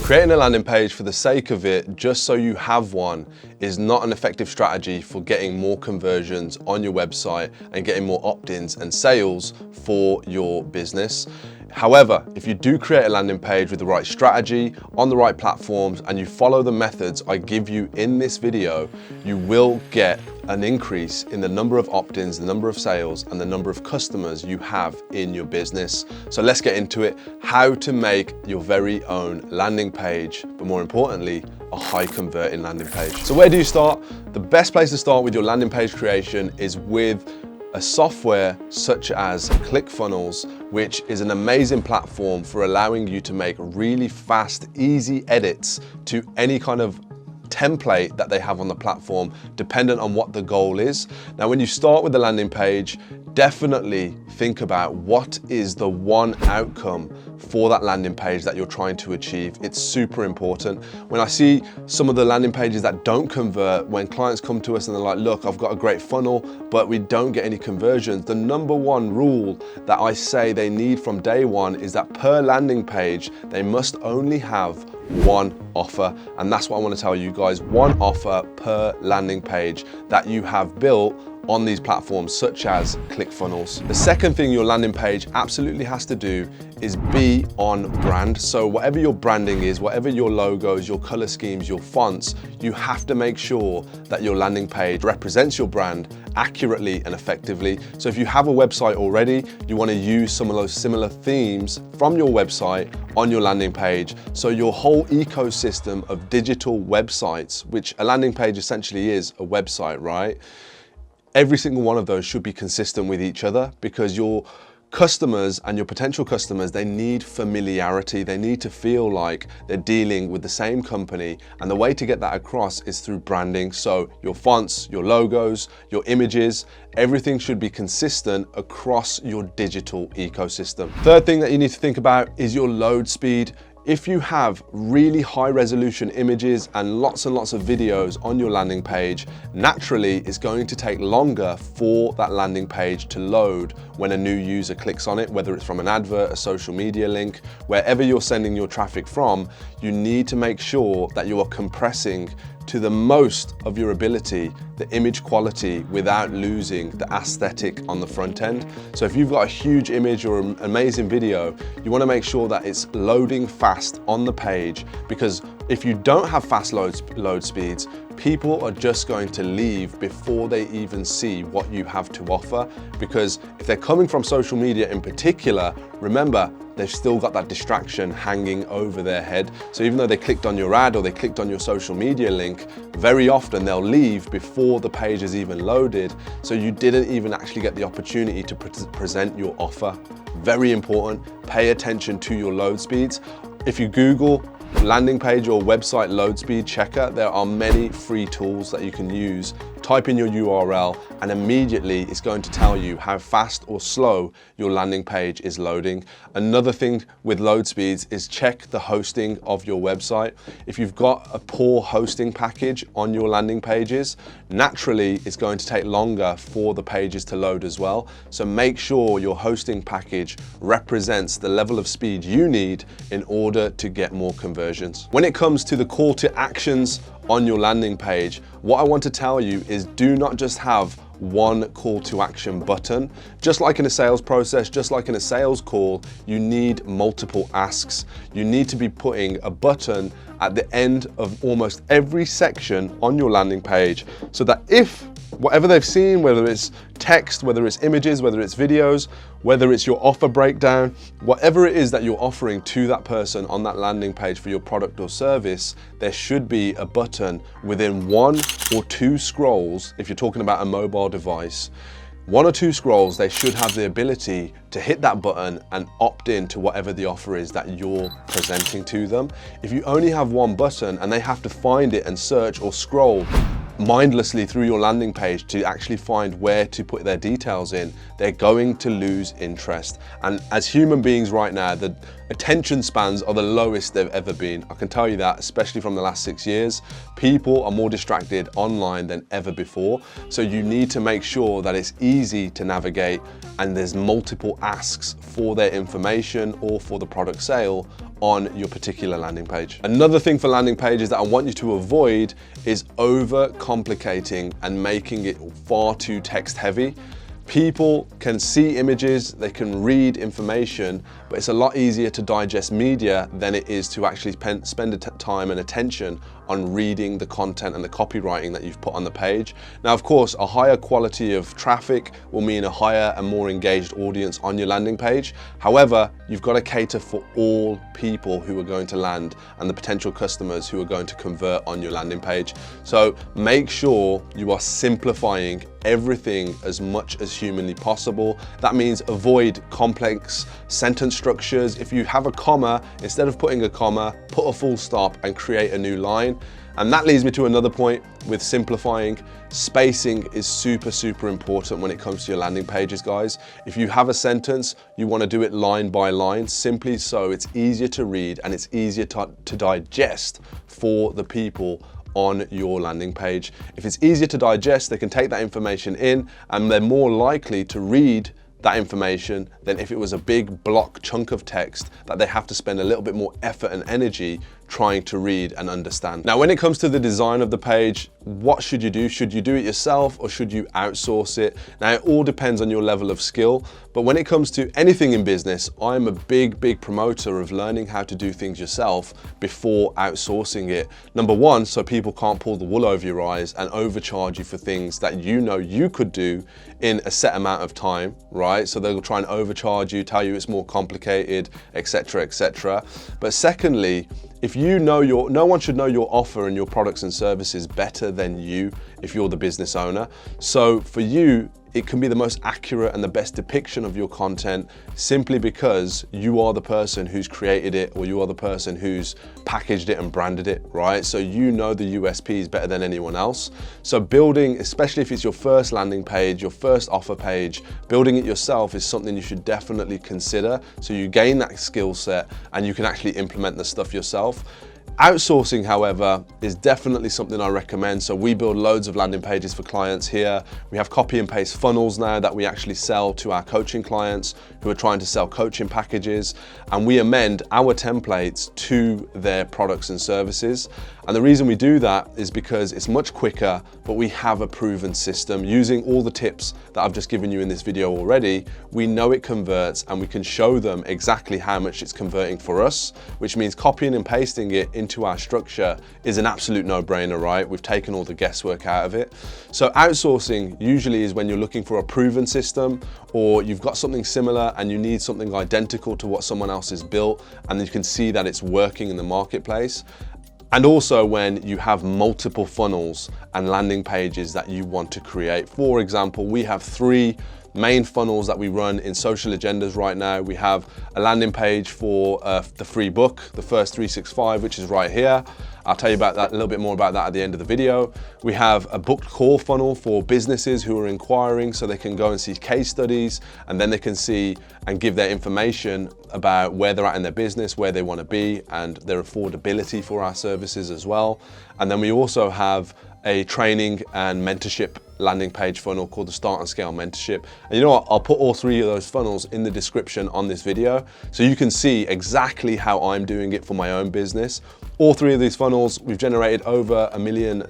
Creating a landing page for the sake of it, just so you have one, is not an effective strategy for getting more conversions on your website and getting more opt-ins and sales for your business. However, if you do create a landing page with the right strategy, on the right platforms, and you follow the methods I give you in this video, you will get an increase in the number of opt-ins, the number of sales, and the number of customers you have in your business. So let's get into it. How to make your very own landing page, but more importantly, a high converting landing page. So where do you start? The best place to start with your landing page creation is with a software such as ClickFunnels, which is an amazing platform for allowing you to make really fast, easy edits to any kind of template that they have on the platform, dependent on what the goal is. Now, when you start with the landing page, definitely think about what is the one outcome for that landing page that you're trying to achieve. It's super important. When I see some of the landing pages that don't convert, when clients come to us and they're like, look, I've got a great funnel, but we don't get any conversions, the number one rule that I say they need from day one is that per landing page, they must only have one offer. And that's what I want to tell you guys, one offer per landing page that you have built on these platforms such as ClickFunnels. The second thing your landing page absolutely has to do is be on brand. So whatever your branding is, whatever your logos, your color schemes, your fonts, you have to make sure that your landing page represents your brand accurately and effectively. So if you have a website already, you want to use some of those similar themes from your website on your landing page. So your whole ecosystem of digital websites, which a landing page essentially is a website, right? Every single one of those should be consistent with each other, because your customers and your potential customers, they need familiarity. They need to feel like they're dealing with the same company. And the way to get that across is through branding. So your fonts, your logos, your images, everything should be consistent across your digital ecosystem. Third thing that you need to think about is your load speed. If you have really high resolution images and lots of videos on your landing page, naturally it's going to take longer for that landing page to load when a new user clicks on it, whether it's from an advert, a social media link, wherever you're sending your traffic from. You need to make sure that you are compressing to the most of your ability the image quality without losing the aesthetic on the front end. So if you've got a huge image or an amazing video, you want to make sure that it's loading fast on the page, because if you don't have fast load speeds, people are just going to leave before they even see what you have to offer. Because if they're coming from social media in particular, remember, they've still got that distraction hanging over their head. So even though they clicked on your ad or they clicked on your social media link, very often they'll leave before the page is even loaded. So you didn't even actually get the opportunity to present your offer. Very important, pay attention to your load speeds. If you Google landing page or website load speed checker, there are many free tools that you can use. Type in your URL and immediately it's going to tell you how fast or slow your landing page is loading. Another thing with load speeds is check the hosting of your website. If you've got a poor hosting package on your landing pages, naturally it's going to take longer for the pages to load as well. So make sure your hosting package represents the level of speed you need in order to get more conversions. When it comes to the call to actions on your landing page, what I want to tell you is do not just have one call to action button. Just like in a sales process, just like in a sales call, you need multiple asks. You need to be putting a button at the end of almost every section on your landing page, so that if whatever they've seen, whether it's text, whether it's images, whether it's videos, whether it's your offer breakdown, whatever it is that you're offering to that person on that landing page for your product or service, there should be a button within 1 or 2 scrolls. If you're talking about a mobile device, 1 or 2 scrolls, they should have the ability to hit that button and opt in to whatever the offer is that you're presenting to them. If you only have one button and they have to find it and search or scroll mindlessly through your landing page to actually find where to put their details in, they're going to lose interest. And as human beings right now, attention spans are the lowest they've ever been. I can tell you that, especially from the last 6 years. People are more distracted online than ever before. So you need to make sure that it's easy to navigate and there's multiple asks for their information or for the product sale on your particular landing page. Another thing for landing pages that I want you to avoid is over complicating and making it far too text heavy. People can see images, they can read information, but it's a lot easier to digest media than it is to actually spend time and attention on reading the content and the copywriting that you've put on the page. Now, of course, a higher quality of traffic will mean a higher and more engaged audience on your landing page. However, you've got to cater for all people who are going to land and the potential customers who are going to convert on your landing page. So make sure you are simplifying everything as much as humanly possible. That means avoid complex sentence structures. If you have a comma, instead of putting a comma, put a full stop and create a new line. And that leads me to another point with simplifying. Spacing is super important when it comes to your landing pages, guys. If you have a sentence, you want to do it line by line, simply so it's easier to read and it's easier to digest for the people on your landing page. If it's easier to digest, they can take that information in and they're more likely to read that information than if it was a big block chunk of text that they have to spend a little bit more effort and energy trying to read and understand. Now, when it comes to the design of the page, what should you do? Should you do it yourself or should you outsource it? Now, it all depends on your level of skill, but when it comes to anything in business, I'm a big promoter of learning how to do things yourself before outsourcing it. Number one, so people can't pull the wool over your eyes and overcharge you for things that you know you could do in a set amount of time, right? So they'll try and overcharge you, tell you it's more complicated, etc. But secondly, if you know no one should know your offer and your products and services better than you if you're the business owner. So for you, it can be the most accurate and the best depiction of your content simply because you are the person who's created it or you are the person who's packaged it and branded it, right? So you know the USPs better than anyone else. So building, especially if it's your first landing page, your first offer page, building it yourself is something you should definitely consider. So you gain that skill set and you can actually implement the stuff yourself. Outsourcing, however, is definitely something I recommend. So we build loads of landing pages for clients here. We have copy and paste funnels now that we actually sell to our coaching clients who are trying to sell coaching packages, and we amend our templates to their products and services. And the reason we do that is because it's much quicker, but we have a proven system. Using all the tips that I've just given you in this video already, we know it converts and we can show them exactly how much it's converting for us, which means copying and pasting it into our structure is an absolute no-brainer, right? We've taken all the guesswork out of it. So outsourcing usually is when you're looking for a proven system or you've got something similar and you need something identical to what someone else has built and you can see that it's working in the marketplace. And also when you have multiple funnels and landing pages that you want to create. For example, we have 3 main funnels that we run in Social Agendas right now. We have a landing page for the free book, the First 365, which is right here. I'll tell you about that, a little bit more about that at the end of the video. We have a booked call funnel for businesses who are inquiring so they can go and see case studies and then they can see and give their information about where they're at in their business, where they want to be and their affordability for our services as well. And then we also have a training and mentorship landing page funnel called the Start and Scale Mentorship. And you know what? I'll put all 3 of those funnels in the description on this video so you can see exactly how I'm doing it for my own business. All 3 of these funnels, we've generated over $1 million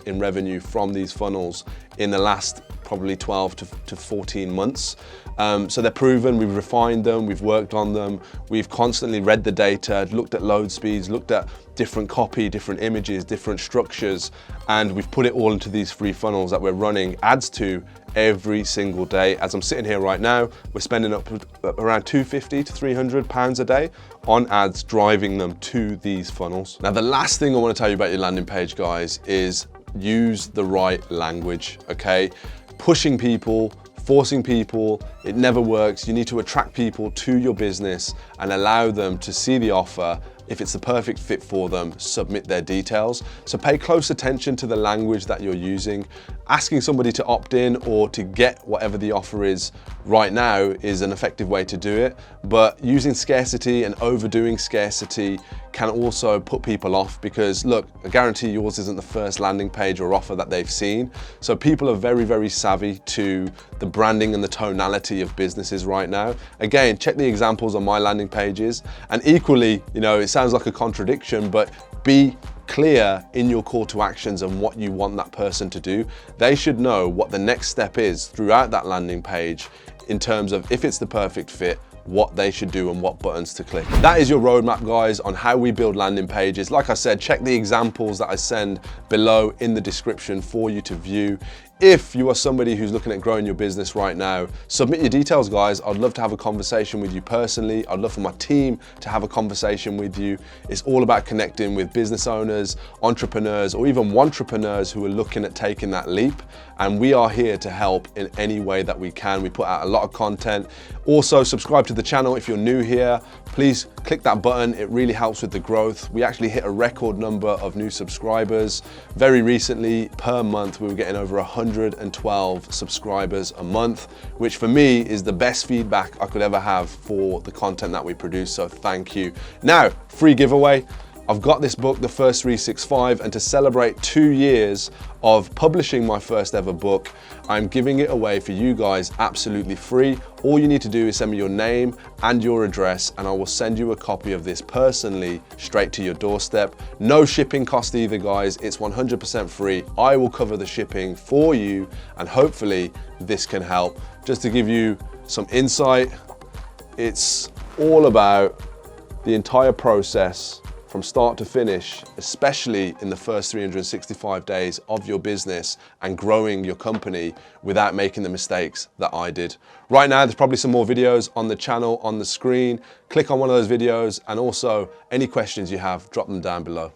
in revenue from these funnels in the last probably 12 to 14 months. So they're proven, we've refined them, we've worked on them, we've constantly read the data, looked at load speeds, looked at different copy, different images, different structures, and we've put it all into these free funnels that we're running ads to every single day. As I'm sitting here right now, we're spending up around £250 to £300 a day on ads, driving them to these funnels. Now, the last thing I want to tell you about your landing page, guys, is use the right language, okay? Pushing people, forcing people, it never works. You need to attract people to your business and allow them to see the offer if it's the perfect fit for them, submit their details. So pay close attention to the language that you're using. Asking somebody to opt in or to get whatever the offer is right now is an effective way to do it, but using scarcity and overdoing scarcity can also put people off, because look, I guarantee yours isn't the first landing page or offer that they've seen. So people are very, very savvy to the branding and the tonality of businesses right now. Again, check the examples on my landing pages, and equally, you know, it sounds like a contradiction, but be clear in your call to actions and what you want that person to do. They should know what the next step is throughout that landing page in terms of if it's the perfect fit, what they should do and what buttons to click. That is your roadmap, guys, on how we build landing pages. Like I said, check the examples that I send below in the description for you to view. If you are somebody who's looking at growing your business right now, submit your details, guys. I'd love to have a conversation with you personally. I'd love for my team to have a conversation with you. It's all about connecting with business owners, entrepreneurs, or even wantrepreneurs who are looking at taking that leap. And we are here to help in any way that we can. We put out a lot of content. Also, subscribe to the channel if you're new here. Please click that button. It really helps with the growth. We actually hit a record number of new subscribers. Very recently, per month, we were getting over 112 subscribers a month, which for me is the best feedback I could ever have for the content that we produce. So thank you. Now, free giveaway. I've got this book, The First 365, and to celebrate 2 years of publishing my first ever book, I'm giving it away for you guys absolutely free. All you need to do is send me your name and your address, and I will send you a copy of this personally straight to your doorstep. No shipping cost either, guys. It's 100% free. I will cover the shipping for you, and hopefully this can help. Just to give you some insight, it's all about the entire process from start to finish, especially in the first 365 days of your business and growing your company without making the mistakes that I did. Right now, there's probably some more videos on the channel on the screen. Click on one of those videos, and also any questions you have, drop them down below.